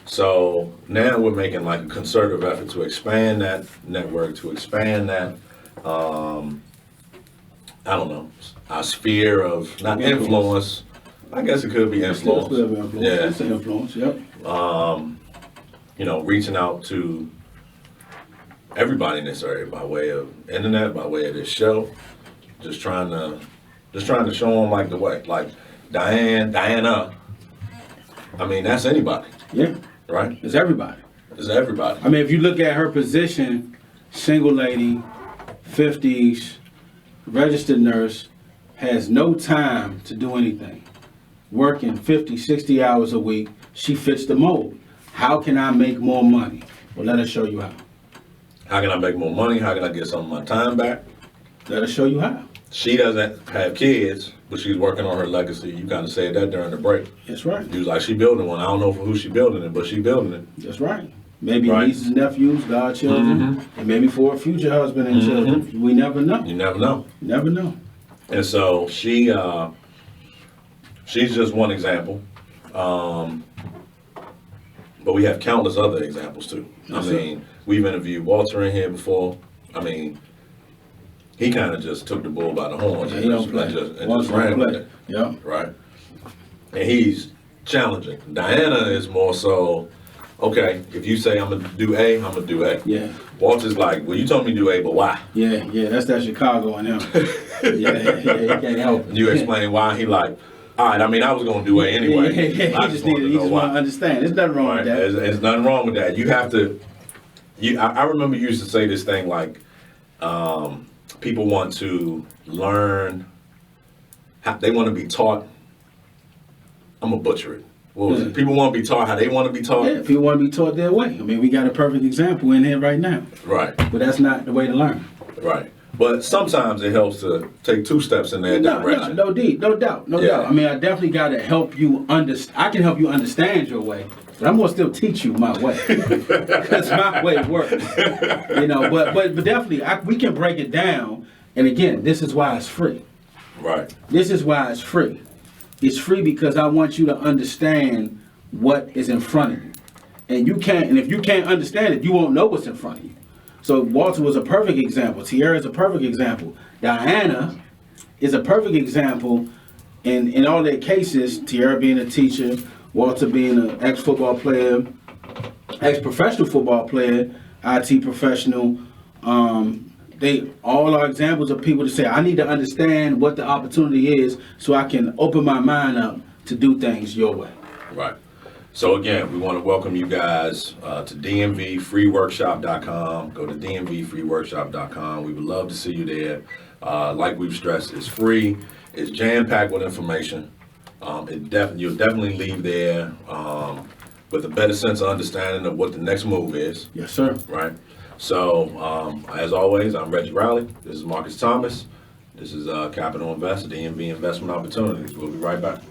So now we're making like a concerted effort to expand that network, to expand that, I don't know, our sphere of not influence. I guess it could be influence. Yeah, it's an influence. Yep. Reaching out to everybody in this area by way of internet, by way of this show, just trying to show them like the way, like Diana. I mean, that's anybody. Yeah. Right. It's everybody. It's everybody. I mean, if you look at her position, single lady, 50s, registered nurse, has no time to do anything. Working 50, 60 hours a week, she fits the mold. How can I make more money? Well, let us show you how. How can I make more money? How can I get some of my time back? Let us show you how. She doesn't have kids, but she's working on her legacy. You kind of said that during the break. That's right. You was like, she building one. I don't know for who she building it, but she building it. That's right. Maybe nieces, nephews, godchildren, and maybe for a future husband and children. We never know. You never know. You never know. And so she's just one example. But we have countless other examples too. I mean, we've interviewed Walter in here before. I mean, he kind of just took the bull by the horns and just ran with it. Yeah. Right. And he's challenging. Diana is more so, okay, if you say I'm gonna do A, I'm gonna do A. Yeah. Walter's like, well, you told me to do A, but why? Yeah, that's that Chicago in him. yeah, he can't help it. You explain why. He like, all right, I mean, I was going to do it anyway. He just want to understand. There's nothing wrong with that. There's nothing wrong with that. You have to, I remember you used to say this thing like, people want to learn, they want to be taught, I'm going to butcher it. What was it? People want to be taught how they want to be taught? Yeah, people want to be taught their way. I mean, we got a perfect example in here right now. Right. But that's not the way to learn. Right. But sometimes it helps to take 2 steps in that direction. No doubt. I mean, I definitely got to help you understand. I can help you understand your way, but I'm going to still teach you my way. That's my way works. But definitely, we can break it down. And again, this is why it's free. Right. This is why it's free. It's free because I want you to understand what is in front of you. And if you can't understand it, you won't know what's in front of you. So Walter was a perfect example. Tierra is a perfect example. Diana is a perfect example in all their cases. Tierra being a teacher, Walter being an ex-football player, ex-professional football player, IT professional. They all are examples of people to say, I need to understand what the opportunity is so I can open my mind up to do things your way. Right. So again, we want to welcome you guys to dmvfreeworkshop.com. Go to dmvfreeworkshop.com. We would love to see you there. Like we've stressed, it's free. It's jam-packed with information. You'll definitely leave there with a better sense of understanding of what the next move is. Yes, sir. Right. So as always, I'm Reggie Riley. This is Marcus Thomas. This is Capital Invest, DMV Investment Opportunities. We'll be right back.